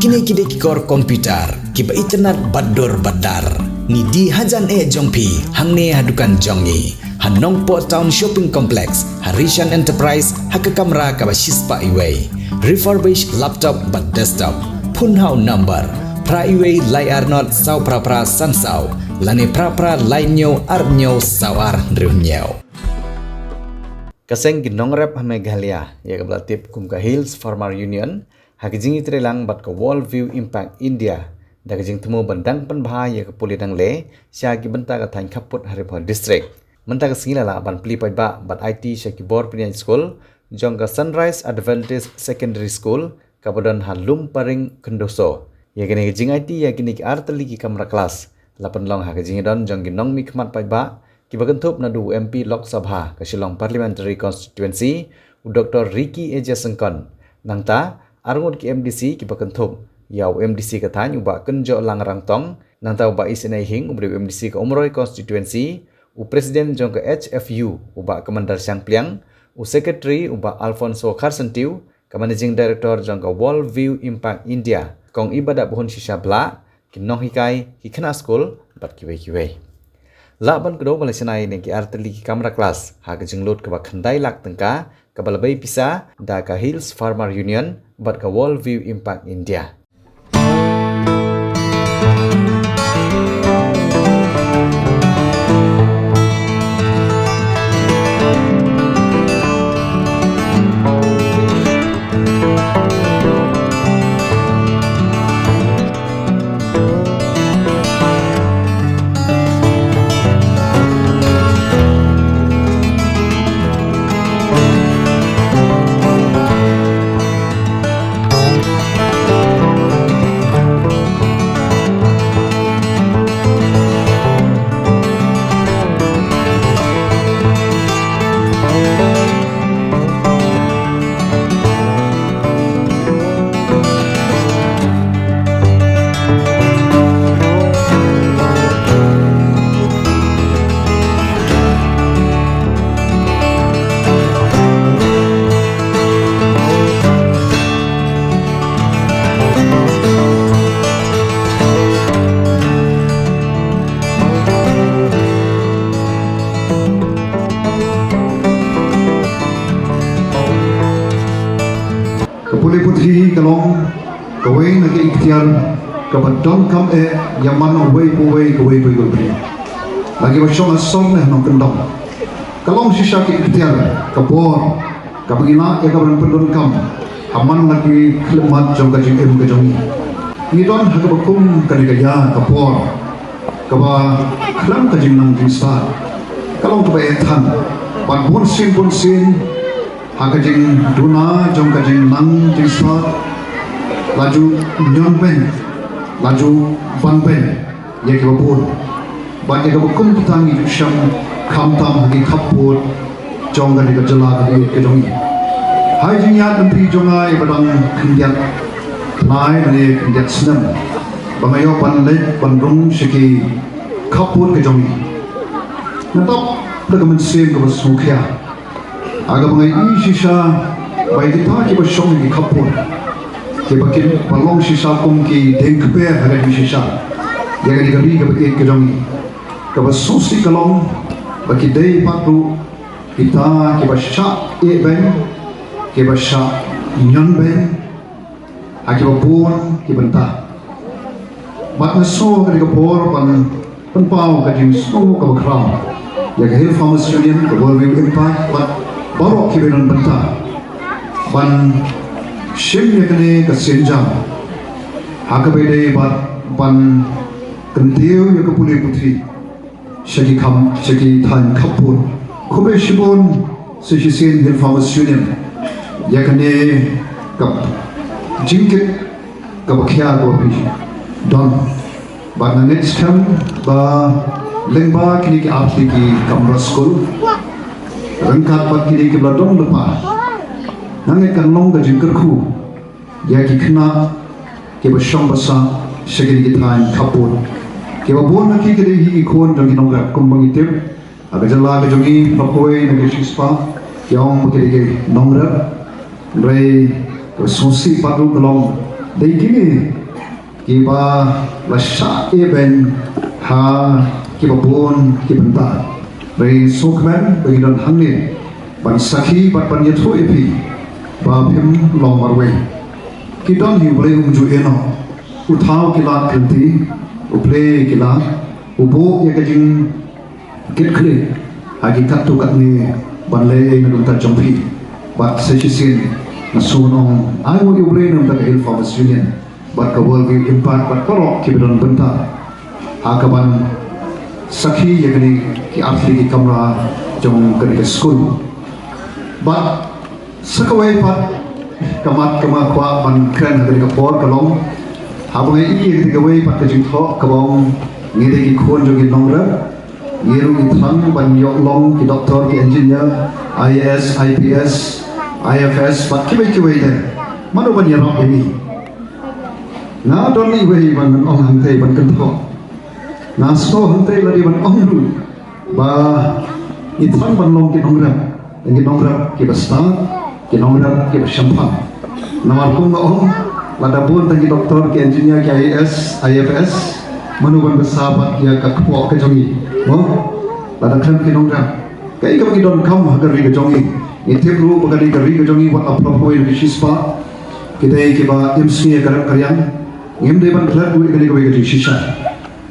Kini kikor komputer, kiba internet bador badar. Ni di hajan jongpi, hangne hadukan jongi. Hanongpo Town Shopping Complex, Harishan Enterprise, haka kamera kaba shispa iway. Refurbished laptop but desktop. Punhau number. Pra iway layar not saw pra sansau. Lani pra lainyo arnyo sawar riunyo. Kaseng ginong rep Meghalaya, ya kablatip kumka Hills Farmer Union, hakijing itrelang bat ka Wall View Impact India, dakajing temu bandang penbah ya kapuli dang le, syagi benta ka thain kaput Haripur District. Menta ka singilala ban plipai ba bat IT syaki bor pinian school, jong ka Sunrise Adventist Secondary School, kabadan halum paring kendoso. Ya kini kajing IT ya kini ki arteli ki kamera kelas, lapan long hakijing don jong ginong mikmat pai ba, kibagentup nadu MP Lok Sabha ke Shillong Parliamentary Constituency Dr. Ricky Eja Sengkon nangta arngut ki MDC kibagentup yau MDC katany uba kenjo langrang tong nangta uba isinai hing ubri MDC ke Umroy Constituency u Presiden jong ke HFU uba Kemandar Siang Pliang u Secretary uba Alfonso Karsentiu ke Managing Director jong ke Wall View Impact India kong ibadat buhun shisha bla kinong hikai hikena school bat kiwei Laban kedua Malaysianai nengki arteli ki kamera kelas hak jenglut ke bakhandai lak tengka ke balabai pisa da ka Hills Farmer Union bat ka Wall View Impact India. Kapuli putri kalong kawai nak ikhtiar kabadon kam yaman away kawai kawai lagi basyong asong nong kendong kalong sisa ki ikhtiar kabor kabagina kabaran pendon kam aman lagi klemat jong kajing kajong ni don hakabakum kanigaya kabor kaba klam kajing nang disa kalong kabay ethan pan bonsin hakajing duna jong kajing nang disa laju nyon pen laju ban pen ye kabur ban ye kabukum tangi syam kamtam hagi kapur jong kani kajala kani kajong hai jinya tempi jongai badang kindiat nai ne kindiat senam bangayo pan le pan rung siki kapur kajong natap pegamen sem kabasukya aga mengai sisa bai kita ki basong ki kapur ki bakin palong sisa kum ki dengpe haga di sisa jaga di gari ka bakin kejong ka basusi kalong baki dei patu kita ki basha ben ki basha nyon ben aki bapun ki benta bat so ka di kapur pan pau ka jing so ka bakram jaga Hill Farmers Union ka Wall View Impact baru kibenan benta ban shim yakne kasenjang hakabede ban kentiu yakapuli putri shaki than kapur khobe shibon sesisen Hill Farmers Union yakne kap jingkit kabakhya go pi don ban next time ba lengba kini ki arti ki kamra school rangkat bat kiri ke bladong lepa nange kanong ka jingkerku ya ki khna ke basong basa shagiri ki thain kapur ke babon na ki ke hi khon jong kinong ra kumbang itip aga jala ka jongi pakoi na ke shispa yong ke nongra re susi padu kelong dei kini kiba lasha eben ha kiba bon kibenta bei sokman bei don hangni ban sakhi bat ban yathu epi ba phim long marwe kidon hi boleh umju eno uthau kila kenti uple kila ubo ya kajing kitkle agi katu katni ban le na dum ta jompi bat sechisin nasunong ai wo uble nam ta Hill Farmers Union bat ka world impact bat korok kibidon benta akaban sakhi ya kani ki arthli ki kamra jong kani school bat sakawai pat kamat kama kwa ban kren dari kapor kalong habang i di gawai pat kajing tho kabong ngide ki khon jong ki nongra yeru ki thang ban yok long ki doctor ki engineer IAS IPS IFS pat kibai de mano ban yerok ini na don ni wei ban ong hang te ban kan tho na so hang te ladi ban ong lu ba i thang ban long ki nongra ki basta kinongra ki bersyampan namar pun ong lada pun tadi doktor ki engineer ki IAS IFS manuban bersahabat ya ka kpo ke jongi lada khan kinongra kai ka ki don kam hagar ri ke jongi ithe ru bagari ka ri ke jongi wa apropoi ri shispa kidai ki ba MC karam karyang ngim de ban khlat du ikali ko ke shisha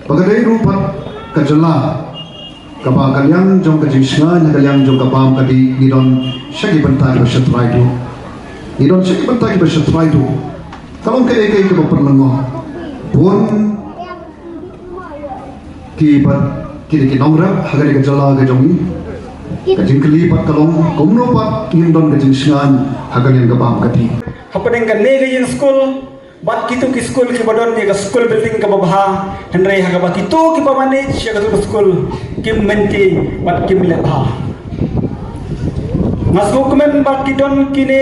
bagadai ru pat ka jala kapa kalyang jong ka jisna na kalyang jong ka pam kadi gidon shagi banta ki bashatrai do gidon shagi banta ki bashatrai do kalong kai kai ka perlengo pun ki bat ki nongra hagari ka jala ka jongi ka jingkli pat kalong komno pat ngindon ka jisna hagari ka pam kadi happening ka ne ga school bat kitu ki school ki badon ni ka school building ka babha henry ha ka kitu ki pamanage siya ka school kim menti bat kim le bha masuk men bat kidon kine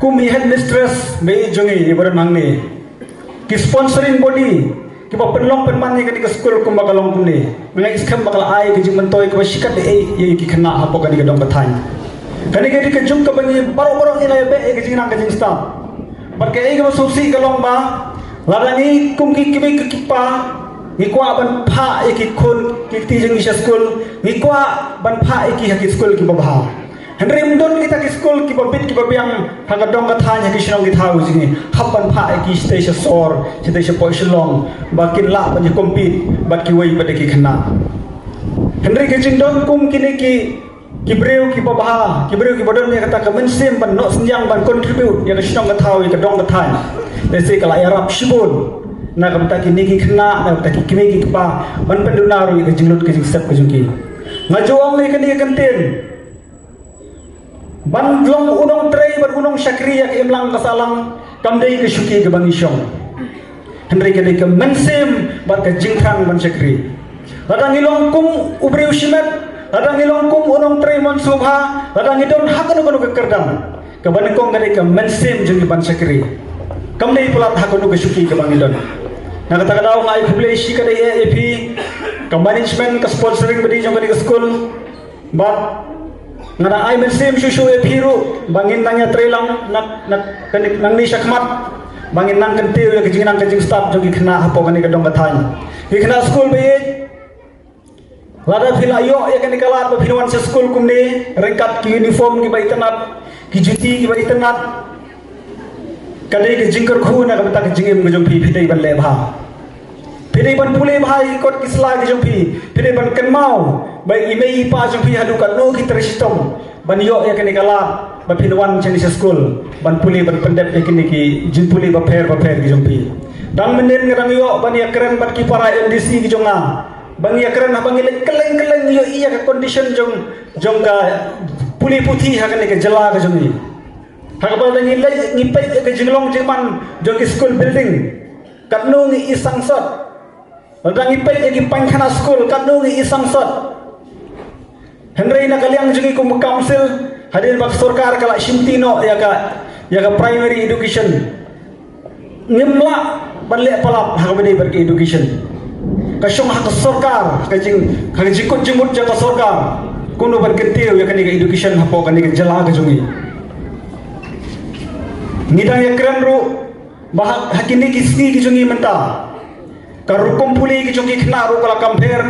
kumi headmistress me jongi ni badan mangne ki sponsoring body ki ba penlong penman ni ka school kum bakalong kune mengai iskam bakal ai ki jing mentoi ka sikat de ye ki kena hapo ka ni ka dong bathan kani ka jung ka bani baro ni la be ki jing nang ka jing staff Barkai ka susi kalong ba ladani kum ki kibai ki kipa ni kwa ban pha ki khon ki ti jeng isha school ni kwa ban pha ki ha ki school ki babha henry mdon kita ki school ki babit ki babiang haga dong ka thanya ki shnong ki thau jingi hapan pha ki station sor station poislong ba kin la ban compete ba ki wei ba ki khana henry ki jing dong kum kini ki breu ki babha ki breu ki badon ni kata ka mensim ban no senjang ban contribute ya ka shnong ka thau ka dong ka than desi kala arab shibun na ka ta ki ni ki khna na ta ki kimi ki pa ban pendunaru ka jinglut ka jing step ka jungki ngajuang ni kan kantin ban long unong trei ban unong syakri ya ka imlang ka salang kamdei ka syuki ka bang isyong henry ka ka mensim ban ka jingkhang ban syakri radang ilong kum ubreu shimat radang ilong kum unong trei mon subha radang idon hakanu kanu ka kerdam ka ban kong ka mensim jung ban syakri kamdei pulat hakanu ka syuki ka bang idon na kata daw nga i-publish ka dai AAP ka management ka sponsoring badi jong ka school but nga na ay mensim shushu AAP ru bangin nanya trelang nang ni syakmat bangin nang kentiu ya kajing nang kajing staff jong kena hapo kani ka dong bathan kena school bayi lada phila yo ya kani kalat ba phinuan sa school kumni rengkat ki uniform ki bai tanat ki juti ki bai tanat kadai ke jingkar khu na ka ta jingem ngajong phi phidai ban le bha phidai ban pule bhai kot kisla ki jong phi phidai ban kanmau bai imei pa jong phi hadu kan no ki tristom ban yo ya kani kalat ba phinuan chani sa school ban pule ban pendep ya kini ki jin pule ba pher ki jong phi dang menen ngarang yo ban ya keren ban ki para MDC ki jonga bang ya keren bang keleng yo iya ka condition jong ka puli puthi ha ka ke jala ka jong ni ha ka bang ni pai ka jinglong jingman jong ki school building katno ni isang sot bang ni pai ki pankhana school katno ni isang sot henry na kaliang jong ki council hadir bak sarkar kala shimtino ya ka primary education ngimla banle palap ha ka bani ber ki education kasyong hak sarkar kajing kot jemut jaka sarkar kuno ban kentiu ya kani ka education hapo kani ka jala ka jungi ngidang ya keren ru bahak hakini kisni kijungi menta karu kumpuli kijungi kena ru kala compare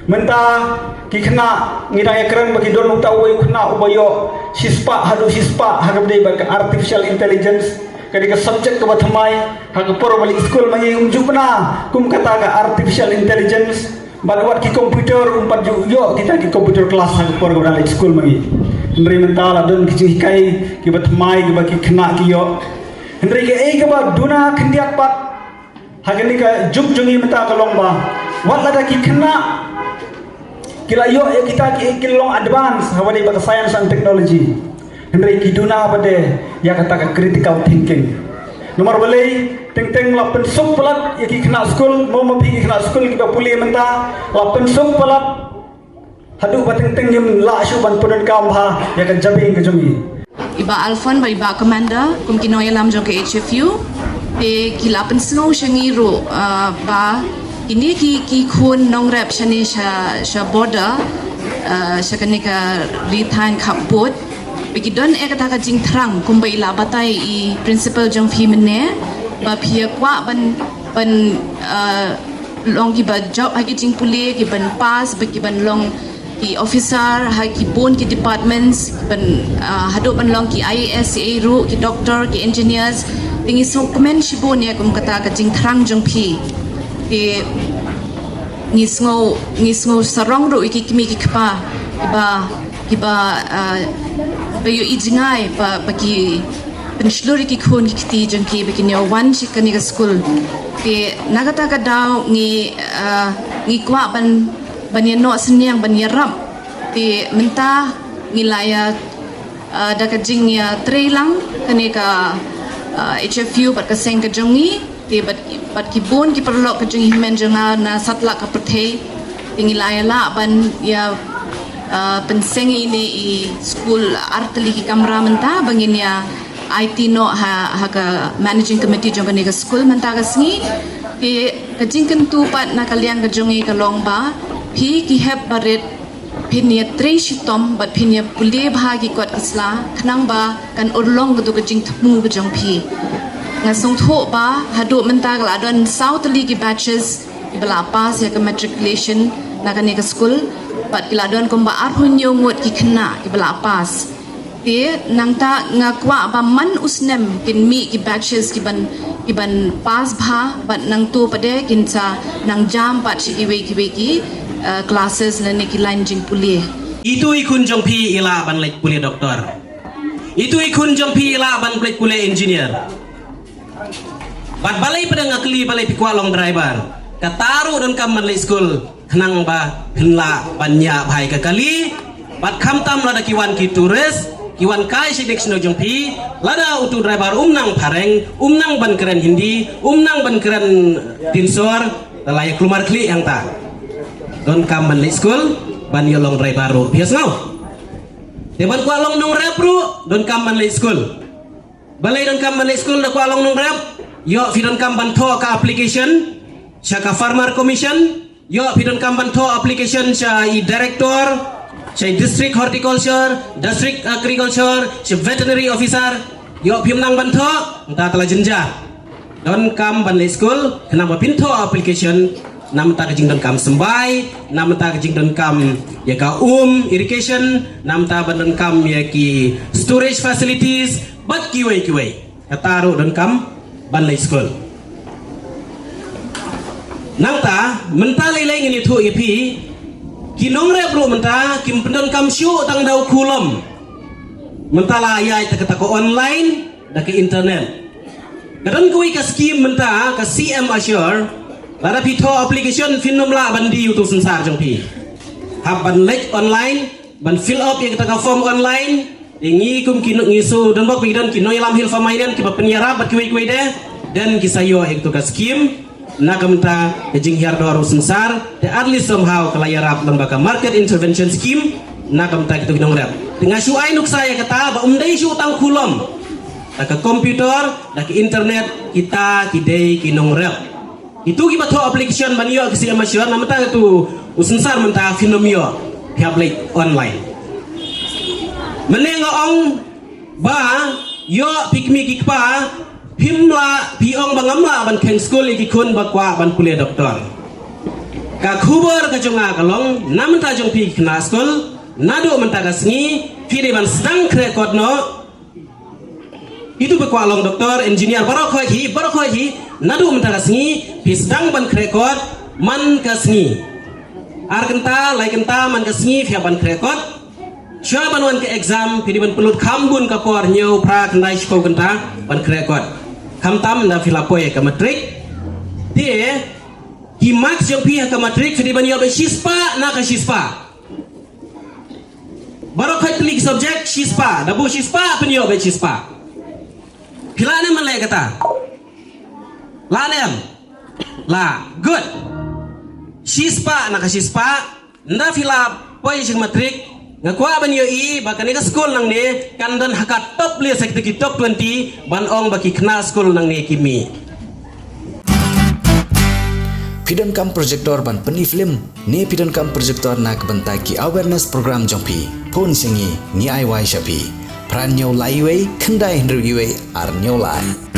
menta kikna ngidang ya keren bagi don ukta uwe kena ubayo sispa hadu sispa hagabdei bak artificial intelligence kadika subject ke bathamai hagapor balik school mangi unjupna kum kata ka artificial intelligence bagawat ki komputer umpat yo kita ki komputer kelas hagapor balik school mangi Hendri mentala don kici hikai ki batmai ki baki kena ki yo Hendri ke ei ke ba duna kendiak pat hagani ka juk jungi menta kalong ba wat lada ki kena kila yo kita ki kilong advance hawani ba science and technology Hendri ki duna bade ya kata ka critical thinking nomor balai teng lapen sok pelat ya ki kena school mau mapi ki kena school ki ba puli menta lapen sok pelat hadu bateng yum la shu ban punan kam ha ya kan jabi ke jungi iba Alfon ba iba commander kum kinoy lam jong ke HFU te kilapan snow shangi ro ba ini ki khun nong rap shani sha border sha kanika ritan khapot bagi don e kata ka jing thrang kum ba ila batai I principal jong phi mene ba phia kwa ban long ki ba job ha ki jing puli ki ban pass ba ki ban long ki officer ha ki bon ki departments ban hado ban long ki IAS ki ru ki doctor ki engineers tingi so komen shibon ya kum kata ka jing thrang jong phi ti ngisngo sarong ru ki kimi ki kpa kiba bayo ijingai pa ki pensluri ki khon ki ti jong ki bekini one chikani ka school ti nagata ka daw ngi kwa banyan senyang banyan rap ti menta ngilaya da ka jing ya trailang kani ka HFU pat ka seng ka jongi ti bat ki bon ki perlo ka jongi men jonga na satla ka perthei ti ngilaya la ban ya penseng ini I school arteli ki kamera menta bangin ya IT no ha ka managing committee jong ka school menta ka sngi ti ka jing kan tu pat na kaliang ka jongi ka long ba phi ki heb baret phinia tre shitom bat phinia puli bhagi kot isla khnang ba kan urlong du ka jing thmu ka jong phi nga song tho ba hadu menta la don south li ki batches bala pass ya ka matriculation na ka ni ka school bat kila don kum ba ar hunyo ngot ki khna ki bala pass ti nangta nga kwa ba man usnem kin mi ki batches ki ban pass bha bat nang tu pade kin cha nang jam pat ki we ki classes lani ki line jing puli itu ikun jong pi ila ban lek puli doktor itu ikun jong pi ila ban lek puli engineer bat balai pada ngakli balai pikwa long driver kataru don kam man lek school khnang ba hla banya bhai ka kali bat kham tam lada kiwan ki turis kiwan kai sidek sno jong pi lada utu driver umnang pareng umnang ban keren hindi umnang ban keren tinsor layak keluar kli yang ta don kam ban lek school ban yo long driver ro bias ngau te ban kwa long nong rap ro don kam ban lek school balai don kam ban lek school da kwa long nong rap yo fi don kam ban tho ka application sha ka farmer commission yo fi don kam ban tho application sha I director sha district horticulture district agriculture sha veterinary officer yo phim nang ban tho ta tala jenja don kam ban lek school kena ba pin tho application nam ta kajing don kam sembai nam ta kajing don kam ya ka irrigation nam ta ban don kam ya ki storage facilities bat kiwai kataru don kam ban lek school nang ta menta lelai ngini thu ipi kinong re bro menta kim pendon kam syu tang dau kulom menta la ya ta kata ko online da ke internet kadang kui ka scheme menta ka CM Assure lara pito application finom la bandi YouTube sensar jong pi hab ban lek online ban fill up ya kita ka form online ingi kum kinu ngisu dan bok pidan kino yalam hilfa mainan ki penyara bat kuai de dan kisayo ek to ka scheme na kamta jing hiar do aro sensar the at least somehow kalayarap lembaga market intervention scheme na kamta kitu kinong rap tengah su ai nuk saya kata ba umdai su tang kulom ka komputer da ke internet kita kidei kinong rap itu kita tahu application banyo kisi amasyur namata itu usensar mentah finomio public online menengok ong ba yo pikmi kikpa himla piong bangamla ban keng school ikikun bakwa ban kuliah doktor ka khubur ka jonga kalong namta jong pi kna school nado mentaga sngi pide ban sedang rekod no itu bakwa long doktor engineer barokhoy hi nado mentaga sngi pi sedang ban rekod man ka sngi ar kenta lai kenta man ka sngi phia ban rekod chua ban wan ke exam pide ban pelut khambun ka kor nyau pra kendai sko kenta ban rekod kamtam na filapoy ka matrik tie ki max yang pihak ke matrik pide ban yo be shispa na ka shispa barokhoy telik subjek shispa dabu shispa penyo be shispa pilane man le kata la nem la good shispa na ka shispa nda filapoy sing matrik ngakwa ban yo I baka ni ka school nang ni kandan hakat top le sekti top 20 ban ong baki kena school nang ni kimi Pidon kam projector ban peni film ni pidon kam projector nak bentai ki awareness program jongpi pon singi ni ai wai shapi pran nyau lai wei kendai hendru yue ar nyau lai